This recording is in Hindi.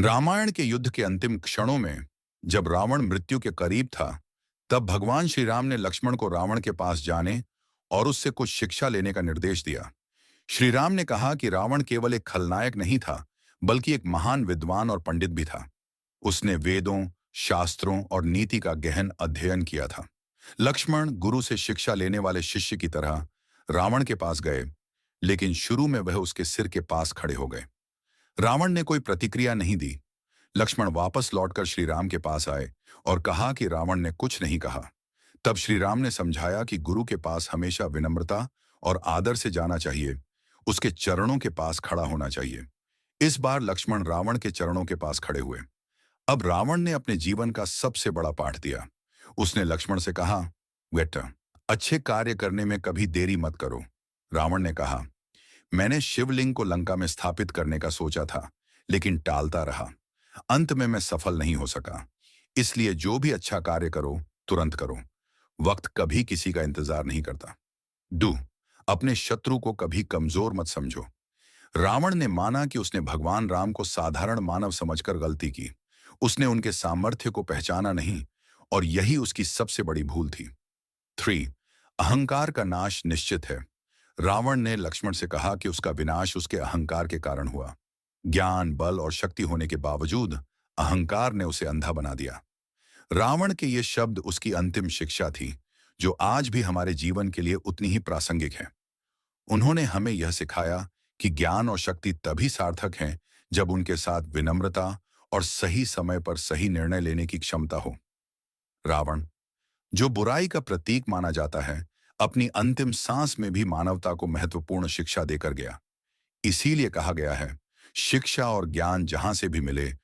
रामायण के युद्ध के अंतिम क्षणों में जब रावण मृत्यु के करीब था, तब भगवान श्री राम ने लक्ष्मण को रावण के पास जाने और उससे कुछ शिक्षा लेने का निर्देश दिया। श्री राम ने कहा कि रावण केवल एक खलनायक नहीं था, बल्कि एक महान विद्वान और पंडित भी था। उसने वेदों, शास्त्रों और नीति का गहन अध्ययन किया था। लक्ष्मण गुरु से शिक्षा लेने वाले शिष्य की तरह रावण के पास गए, लेकिन शुरू में वह उसके सिर के पास खड़े हो गए। रावण ने कोई प्रतिक्रिया नहीं दी। लक्ष्मण वापस लौटकर श्री राम के पास आए और कहा कि रावण ने कुछ नहीं कहा। तब श्री राम ने समझाया कि गुरु के पास हमेशा विनम्रता और आदर से जाना चाहिए, उसके चरणों के पास खड़ा होना चाहिए। इस बार लक्ष्मण रावण के चरणों के पास खड़े हुए। अब रावण ने अपने जीवन का सबसे बड़ा पाठ दिया। उसने लक्ष्मण से कहा, बेटा, अच्छे कार्य करने में कभी देरी मत करो। रावण ने कहा, मैंने शिवलिंग को लंका में स्थापित करने का सोचा था, लेकिन टालता रहा। अंत में मैं सफल नहीं हो सका। इसलिए जो भी अच्छा कार्य करो, तुरंत करो। वक्त कभी किसी का इंतजार नहीं करता। डू, अपने शत्रु को कभी कमजोर मत समझो। रावण ने माना कि उसने भगवान राम को साधारण मानव समझकर गलती की। उसने उनके सामर्थ्य को पहचाना नहीं, और यही उसकी सबसे बड़ी भूल थी। 3. अहंकार का नाश निश्चित है। रावण ने लक्ष्मण से कहा कि उसका विनाश उसके अहंकार के कारण हुआ। ज्ञान, बल और शक्ति होने के बावजूद अहंकार ने उसे अंधा बना दिया। रावण के ये शब्द उसकी अंतिम शिक्षा थी, जो आज भी हमारे जीवन के लिए उतनी ही प्रासंगिक है। उन्होंने हमें यह सिखाया कि ज्ञान और शक्ति तभी सार्थक हैं जब उनके साथ विनम्रता और सही समय पर सही निर्णय लेने की क्षमता हो। रावण, जो बुराई का प्रतीक माना जाता है, अपनी अंतिम सांस में भी मानवता को महत्वपूर्ण शिक्षा देकर गया। इसीलिए कहा गया है, शिक्षा और ज्ञान जहां से भी मिले,